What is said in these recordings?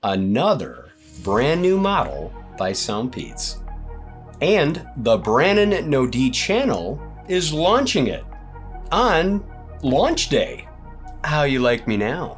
another brand new model by SoundPeats. And the Brannon No channel is launching it on launch day. How you like me now?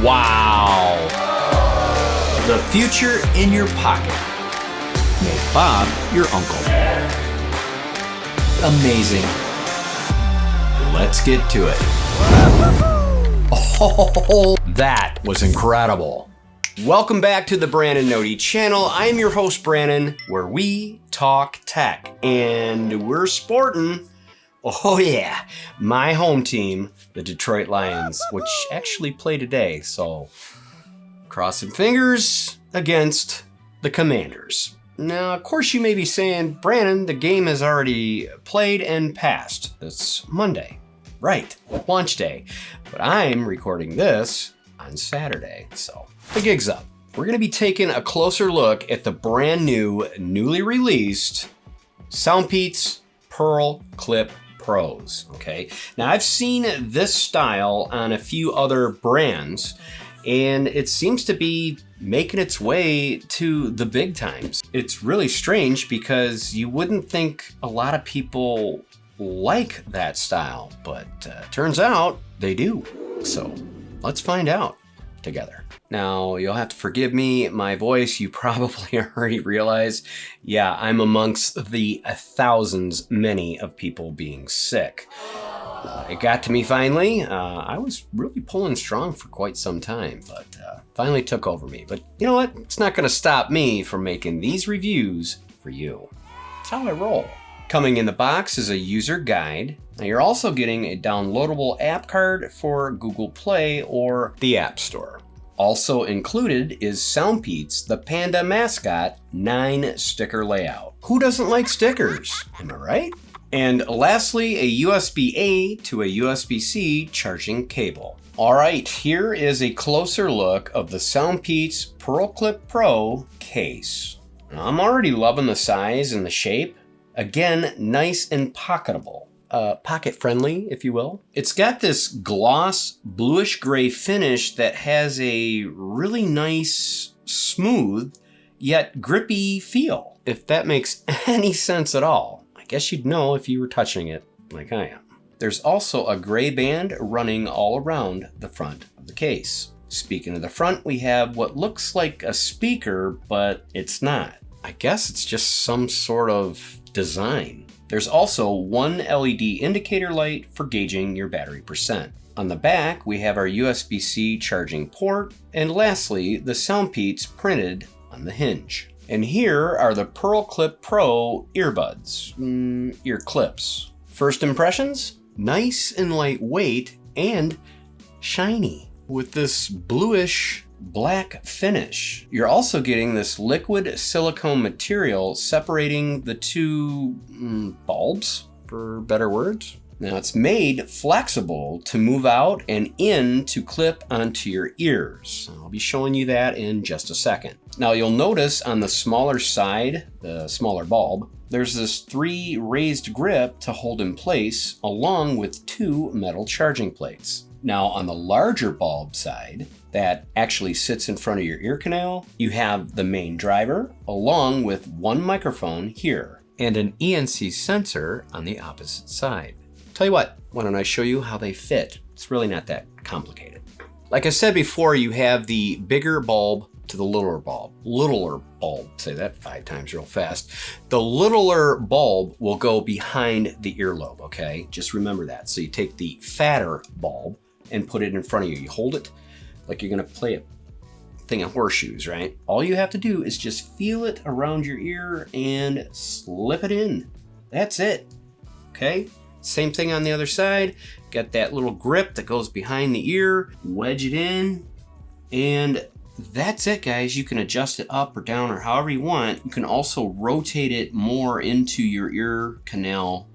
Wow. The future in your pocket. Make Bob your uncle. Amazing. Let's get to it. Oh, that was incredible. Welcome back to the Brannon No channel. I'm your host, Brannon, where we talk tech. And we're sporting, oh yeah, my home team, the Detroit Lions, which actually play today. So crossing fingers against the Commanders. Now, of course, you may be saying, Brannon, the game has already played and passed. It's Monday. Right, launch day. But I'm recording this on Saturday, so the gig's up. We're gonna be taking a closer look at the brand new, newly released SoundPeats PearlClip Pros, okay? Now, I've seen this style on a few other brands, and it seems to be making its way to the big times. It's really strange because you wouldn't think a lot of people like that style, but turns out they do. So let's find out together. Now, you'll have to forgive me, my voice, you probably already realize, yeah, I'm amongst the thousands, many of people being sick. It got to me finally. I was really pulling strong for quite some time, but finally took over me. But you know what? It's not gonna stop me from making these reviews for you. That's how I roll. Coming in the box is a user guide. Now, you're also getting a downloadable app card for Google Play or the App Store. Also included is SoundPeats, the Panda mascot, 9 sticker layout. Who doesn't like stickers? Am I right? And lastly, a USB-A to a USB-C charging cable. All right, here is a closer look of the SoundPeats PearlClip Pro case. Now, I'm already loving the size and the shape. Again, nice and pocketable. Pocket friendly, if you will. It's got this gloss bluish gray finish that has a really nice, smooth, yet grippy feel, if that makes any sense at all. I guess you'd know if you were touching it like I am. There's also a gray band running all around the front of the case. Speaking of the front, we have what looks like a speaker, but it's not. I guess it's just some sort of design. There's also one LED indicator light for gauging your battery percent. On the back, we have our USB-C charging port, and lastly, the SoundPeats printed on the hinge. And here are the PearlClip Pro earbuds, ear clips. First impressions? Nice and lightweight and shiny with this bluish black finish. You're also getting this liquid silicone material separating the two bulbs, for better words. Now, it's made flexible to move out and in to clip onto your ears. I'll be showing you that in just a second. Now, you'll notice on the smaller side, the smaller bulb, there's this 3 raised grip to hold in place along with 2 metal charging plates. Now, on the larger bulb side, that actually sits in front of your ear canal, you have the main driver along with 1 microphone here and an ENC sensor on the opposite side. Tell you what, why don't I show you how they fit? It's really not that complicated. Like I said before, you have the bigger bulb to the littler bulb. Say that 5 times real fast. The littler bulb will go behind the earlobe, okay? Just remember that. So you take the fatter bulb and put it in front of you. You hold it like you're gonna play a thing of horseshoes, right? All you have to do is just feel it around your ear and slip it in. That's it, okay? Same thing on the other side. Got that little grip that goes behind the ear, wedge it in, and that's it, guys. You can adjust it up or down or however you want. You can also rotate it more into your ear canal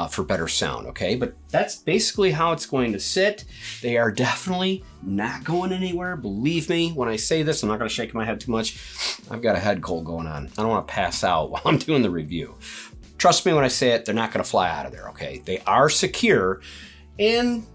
for better sound, okay? But that's basically how it's going to sit. They are definitely not going anywhere. Believe me when I say this. I'm not gonna shake my head too much. I've got a head cold going on. I don't wanna pass out while I'm doing the review. Trust me when I say it, they're not gonna fly out of there, okay? They are secure and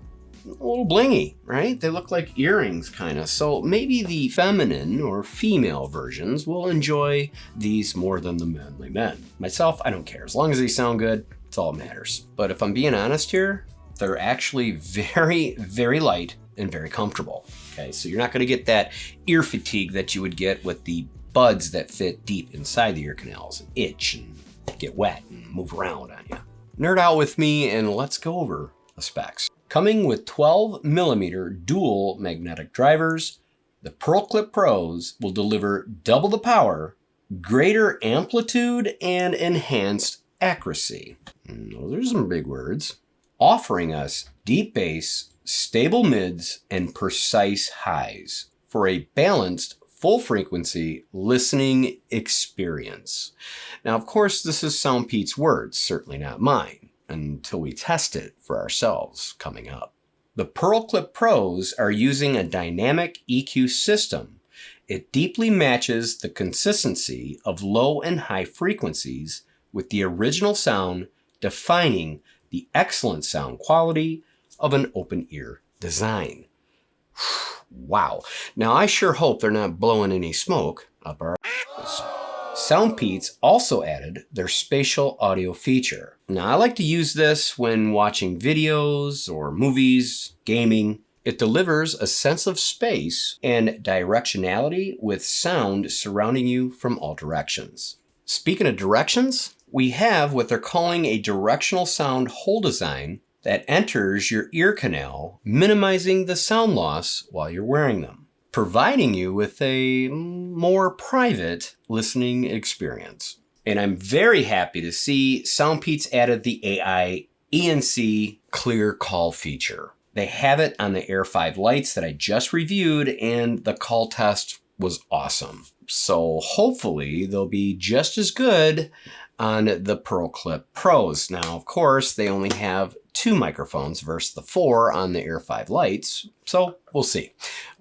a little blingy, right? They look like earrings kind of. So maybe the feminine or female versions will enjoy these more than the manly men. Myself, I don't care. As long as they sound good, it's all that matters. But if I'm being honest here, they're actually very, very light and very comfortable. Okay, so you're not gonna get that ear fatigue that you would get with the buds that fit deep inside the ear canals and itch and get wet and move around on you. Nerd out with me and let's go over the specs. Coming with 12mm dual magnetic drivers, the PearlClip Pros will deliver double the power, greater amplitude, and enhanced accuracy. Those are some big words. Offering us deep bass, stable mids, and precise highs for a balanced full frequency listening experience. Now, of course, this is SoundPeats' words, certainly not mine, until we test it for ourselves coming up. The PearlClip Pros are using a dynamic EQ system. It deeply matches the consistency of low and high frequencies with the original sound, defining the excellent sound quality of an open ear design. Wow. Now I sure hope they're not blowing any smoke up our asses. SoundPeats also added their spatial audio feature. Now I like to use this when watching videos or movies, gaming. It delivers a sense of space and directionality with sound surrounding you from all directions. Speaking of directions, we have what they're calling a directional sound hole design that enters your ear canal, minimizing the sound loss while you're wearing them, providing you with a more private listening experience. And I'm very happy to see SoundPeats added the AI ENC clear call feature. They have it on the Air 5 lights that I just reviewed, and the call test was awesome. So hopefully they'll be just as good on the PearlClip Pros. Now, of course, they only have 2 microphones versus the 4 on the Air 5 lights, so we'll see.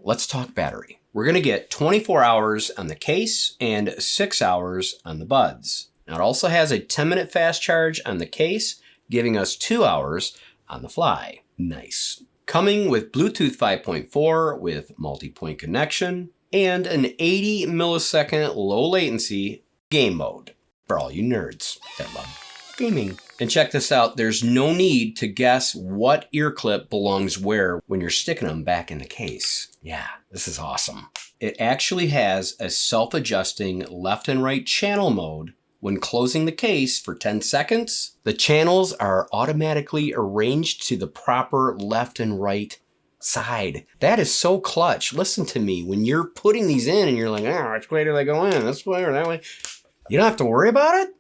Let's talk battery. We're gonna get 24 hours on the case and 6 hours on the buds. Now, it also has a 10-minute fast charge on the case, giving us 2 hours on the fly. Nice. Coming with Bluetooth 5.4 with multi-point connection and an 80 millisecond low latency game mode for all you nerds that love gaming. And check this out, there's no need to guess what ear clip belongs where when you're sticking them back in the case. Yeah, this is awesome. It actually has a self-adjusting left and right channel mode. When closing the case for 10 seconds, the channels are automatically arranged to the proper left and right side. That is so clutch. Listen to me, when you're putting these in and you're like, oh, which way do they go in? This way or that way? You don't have to worry about it?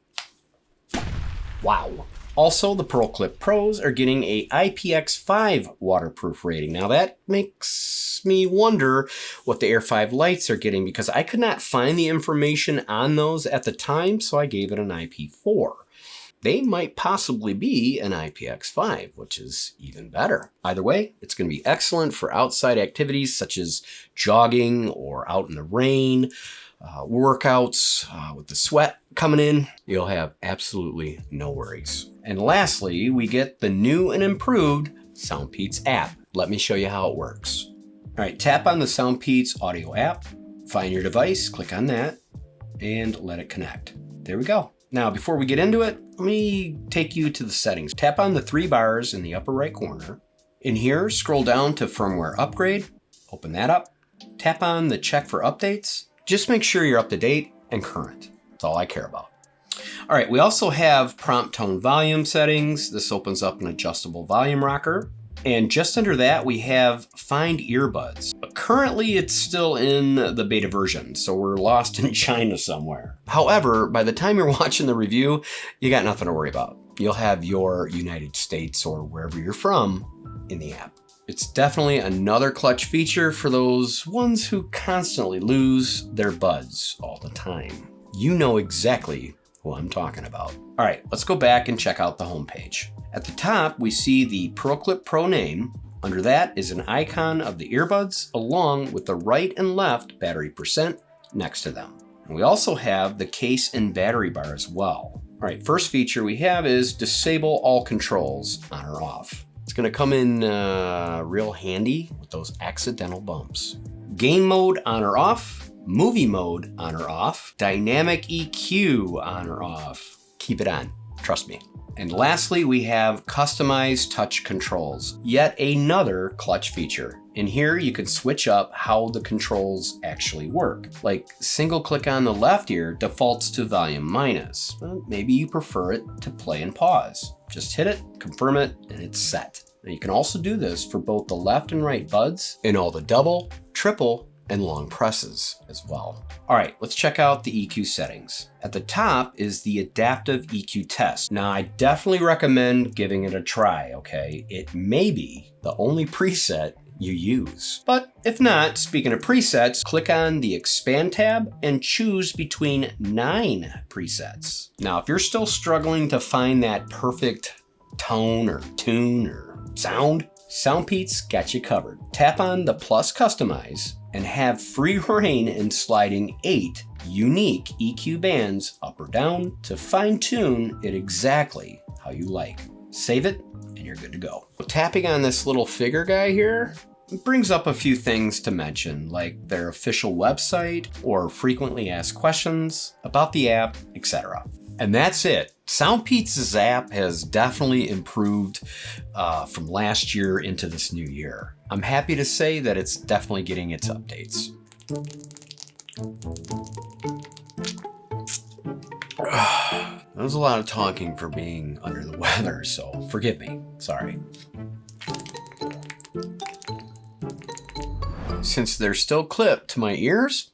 Wow. Also, the PearlClip Pros are getting a IPX5 waterproof rating. Now that makes me wonder what the Air 5 lights are getting, because I could not find the information on those at the time, so I gave it an IP4. They might possibly be an IPX5, which is even better. Either way, it's going to be excellent for outside activities such as jogging or out in the rain, workouts, with the sweat coming in. You'll have absolutely no worries. And lastly, we get the new and improved SoundPeats app. Let me show you how it works. All right, tap on the SoundPeats audio app, find your device, click on that, and let it connect. There we go. Now, before we get into it, let me take you to the settings. Tap on the 3 bars in the upper right corner. In here, scroll down to firmware upgrade, Open that up, tap on the check for updates. Just make sure you're up to date and current. That's all I care about. All right, we also have prompt tone volume settings. This opens up an adjustable volume rocker. And just under that, we have find earbuds. But currently, it's still in the beta version, so we're lost in China somewhere. However, by the time you're watching the review, you got nothing to worry about. You'll have your United States or wherever you're from in the app. It's definitely another clutch feature for those ones who constantly lose their buds all the time. You know exactly who I'm talking about. All right, let's go back and check out the homepage. At the top, we see the PearlClip Pro name. Under that is an icon of the earbuds along with the right and left battery percent next to them. And we also have the case and battery bar as well. All right, first feature we have is disable all controls on or off. It's gonna come in real handy with those accidental bumps. Game mode on or off, movie mode on or off, dynamic EQ on or off. Keep it on, trust me. And lastly, we have customized touch controls, yet another clutch feature. In here, you can switch up how the controls actually work. Like single click on the left ear defaults to volume minus. Well, maybe you prefer it to play and pause. Just hit it, confirm it, and it's set. Now you can also do this for both the left and right buds in all the double, triple, and long presses as well. All right, let's check out the EQ settings. At the top is the adaptive EQ test. Now, I definitely recommend giving it a try, okay? It may be the only preset you use. But if not, speaking of presets, click on the expand tab and choose between 9 presets. Now, if you're still struggling to find that perfect tone or tune or sound, SoundPeats got you covered. Tap on the plus customize and have free reign in sliding 8 unique EQ bands up or down to fine tune it exactly how you like. Save it and you're good to go. Tapping on this little figure guy here brings up a few things to mention, like their official website or frequently asked questions about the app, etc. And that's it. SoundPeats' app has definitely improved from last year into this new year. I'm happy to say that it's definitely getting its updates. That was a lot of talking for being under the weather, so forgive me. Sorry. Since they're still clipped to my ears,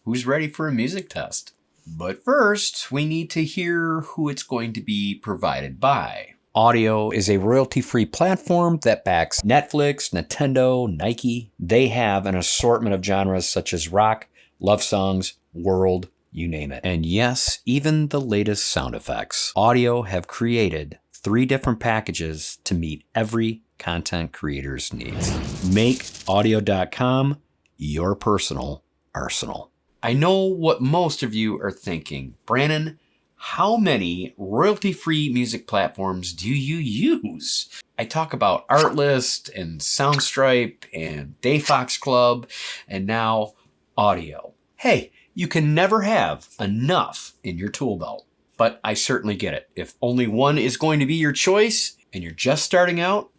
who's ready for a music test? But first, we need to hear who it's going to be provided by. Audio is a royalty-free platform that backs Netflix, Nintendo, Nike. They have an assortment of genres such as rock, love songs, world, you name it. And yes, even the latest sound effects. Audio have created 3 different packages to meet every content creator's needs. Make audio.com your personal arsenal. I know what most of you are thinking. Brannon, how many royalty-free music platforms do you use? I talk about ARTLIST and Soundstripe and Dayfox Club and now Audio. Hey, you can never have enough in your tool belt, but I certainly get it. If only one is going to be your choice and you're just starting out,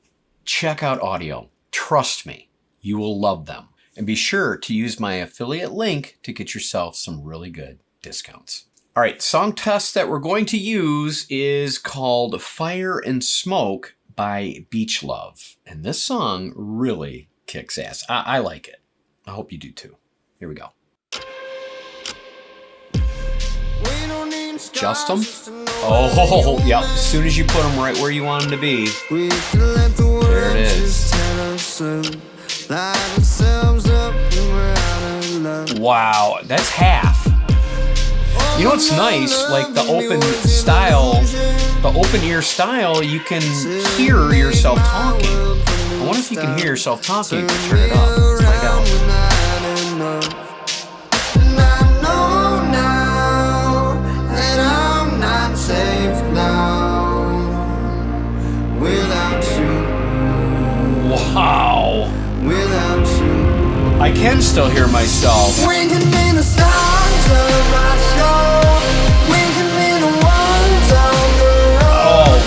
check out Audio. Trust me, you will love them. And be sure to use my affiliate link to get yourself some really good discounts. All right, song test that we're going to use is called Fire and Smoke by Beach Love. And this song really kicks ass. I like it. I hope you do too. Here we go. Adjust them. Oh, yep. As soon as you put them right where you want them to be. There it is. Wow, that's half. You know what's nice? Like the open ear style, you can hear yourself talking. I wonder if you can hear yourself talking if you turn it up. Let's find out. Wow. I can still hear myself. Oh,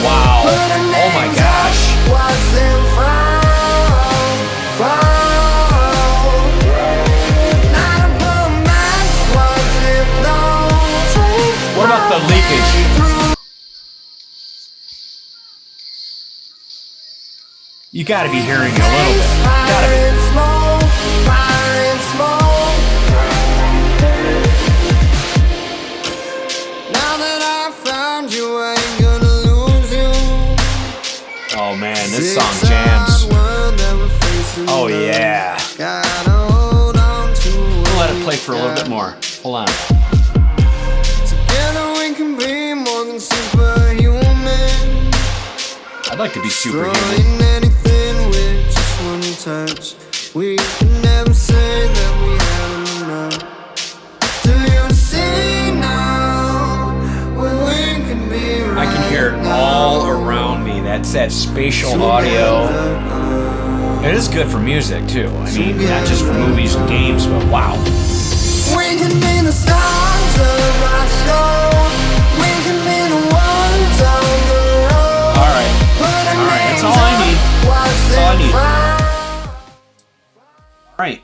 wow. Oh my gosh. You gotta be hearing it a little bit. Gotta be. Oh man, this song jams. Oh yeah. We'll let it play for a little bit more. Hold on. Together we can be more than superhuman. I'd like to be superhuman. Anything with just one touch. We can never say that we haven't enough. Do you see now where we can be right? I can hear it all around me. That's that spatial audio. It is good for music too. I mean, not just for movies and games, but wow. We can be the stars of our show. We can be the ones on the road. All right, that's all I need. That's all I need. All right,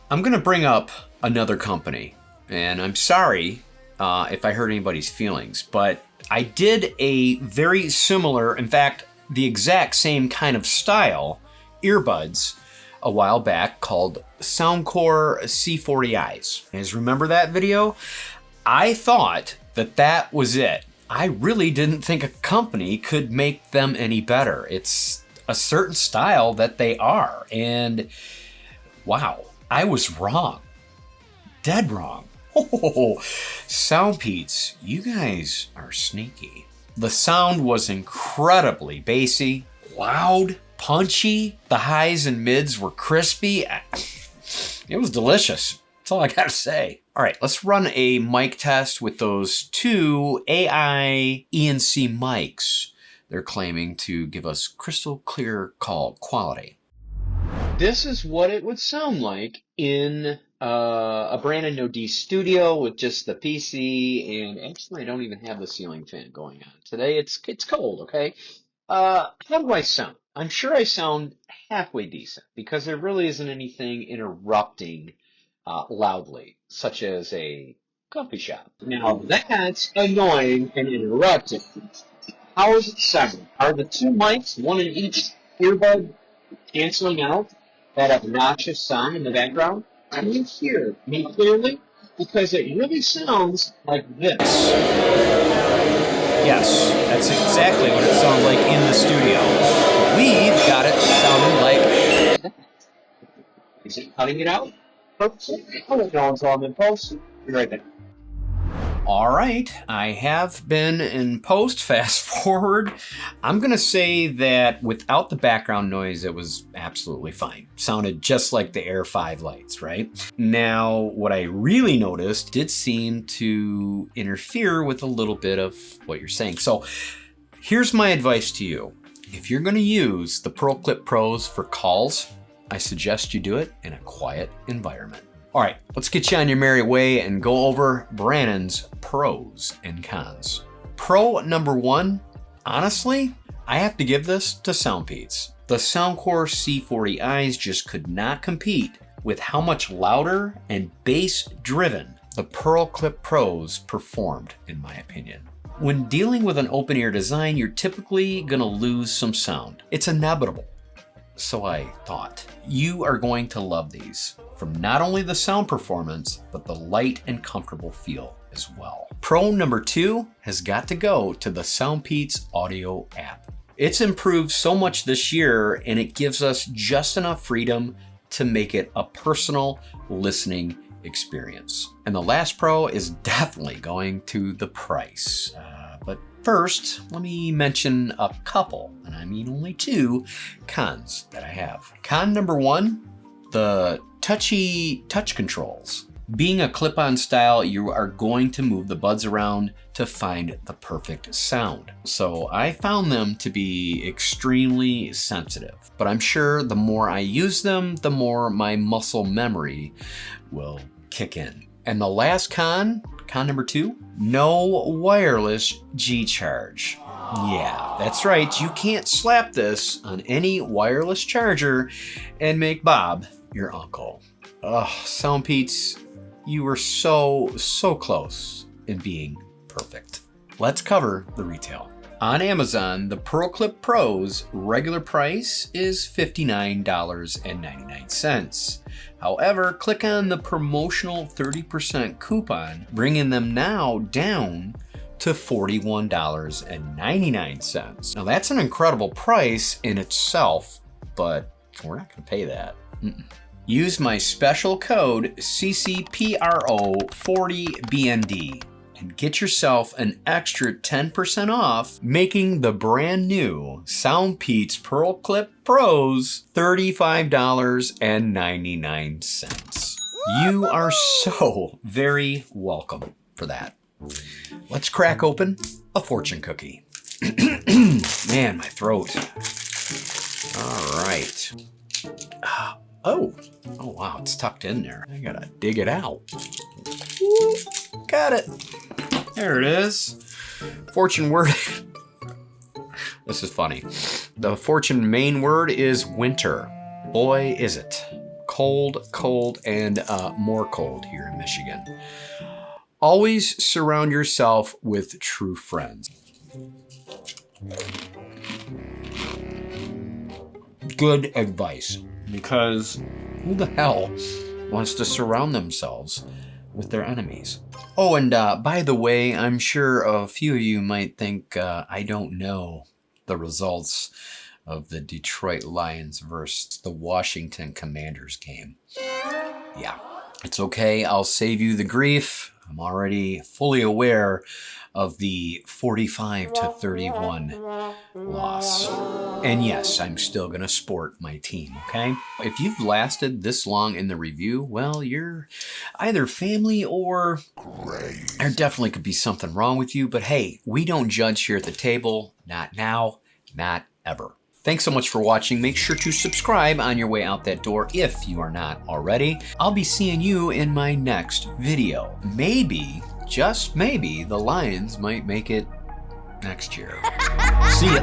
I'm gonna bring up another company, and I'm sorry if I hurt anybody's feelings, but I did a very similar, in fact, the exact same kind of style earbuds a while back called Soundcore C40Is. You guys remember that video? I thought that that was it. I really didn't think a company could make them any better. It's a certain style that they are, and wow, I was wrong. Dead wrong. Oh, SoundPeats, you guys are sneaky. The sound was incredibly bassy, loud, punchy. The highs and mids were crispy. It was delicious. That's all I gotta say. All right, let's run a mic test with those two AI ENC mics. They're claiming to give us crystal clear call quality. This is what it would sound like in a Brannon No studio with just the PC, and actually I don't even have the ceiling fan going on. Today it's cold, okay? How do I sound? I'm sure I sound halfway decent because there really isn't anything interrupting loudly, such as a coffee shop. Now that's annoying and interrupting. How is it sound? Are the two mics, one in each earbud, canceling out that obnoxious sound in the background? Can you hear me clearly? Because it really sounds like this. Yes, that's exactly what it sounds like in the studio. We've got it sounding like... Is it cutting it out? Perfect. I won't know until I'm in post. Be right back. All right, I have been in post. Fast forward. I'm gonna say that without the background noise, it was absolutely fine. Sounded just like the Air 5 lights, right? Now, what I really noticed did seem to interfere with a little bit of what you're saying. So here's my advice to you. If you're gonna use the PearlClip Pros for calls, I suggest you do it in a quiet environment. All right, let's get you on your merry way and go over Brannon's pros and cons. Pro number one, honestly, I have to give this to SoundPeats. The Soundcore C40Is just could not compete with how much louder and bass-driven the PearlClip Pros performed, in my opinion. When dealing with an open-ear design, you're typically gonna lose some sound. It's inevitable. So I thought. You are going to love these, from not only the sound performance, but the light and comfortable feel as well. Pro number two has got to go to the SoundPeats Audio app. It's improved so much this year, and it gives us just enough freedom to make it a personal listening experience. And the last pro is definitely going to the price. But first, let me mention a couple, and I mean only two, cons that I have. Con number one, the touchy touch controls. Being a clip-on style, you are going to move the buds around to find the perfect sound. So I found them to be extremely sensitive, but I'm sure the more I use them, the more my muscle memory will kick in. And the last con number two, no wireless G-charge. Yeah, that's right. You can't slap this on any wireless charger and make Bob your uncle. Ugh, SoundPeats, you were so close in being perfect. Let's cover the retail. On Amazon, the PearlClip Pro's regular price is $59.99. However, click on the promotional 30% coupon, bringing them now down to $41.99. Now that's an incredible price in itself, but we're not gonna pay that. Use my special code CCPRO40BND and get yourself an extra 10% off, making the brand new SoundPeats PearlClip Pros $35.99. You are so very welcome for that. Let's crack open a fortune cookie. Man, my throat. All right. Oh wow, it's tucked in there. I gotta dig it out. Ooh, got it. There it is. Fortune word. This is funny. The fortune main word is winter. Boy, is it. Cold, cold, and more cold here in Michigan. Always surround yourself with true friends. Good advice, because who the hell wants to surround themselves with their enemies? Oh, and by the way, I'm sure a few of you might think I don't know the results of the Detroit Lions versus the Washington Commanders game. Yeah, it's okay. I'll save you the grief. I'm already fully aware of the 45-31 loss. And yes, I'm still gonna sport my team, okay? If you've lasted this long in the review, well, you're either family or there definitely could be something wrong with you, but hey, we don't judge here at the table. Not now, not ever. Thanks so much for watching. Make sure to subscribe on your way out that door if you are not already. I'll be seeing you in my next video. Maybe, just maybe, the Lions might make it next year. See ya.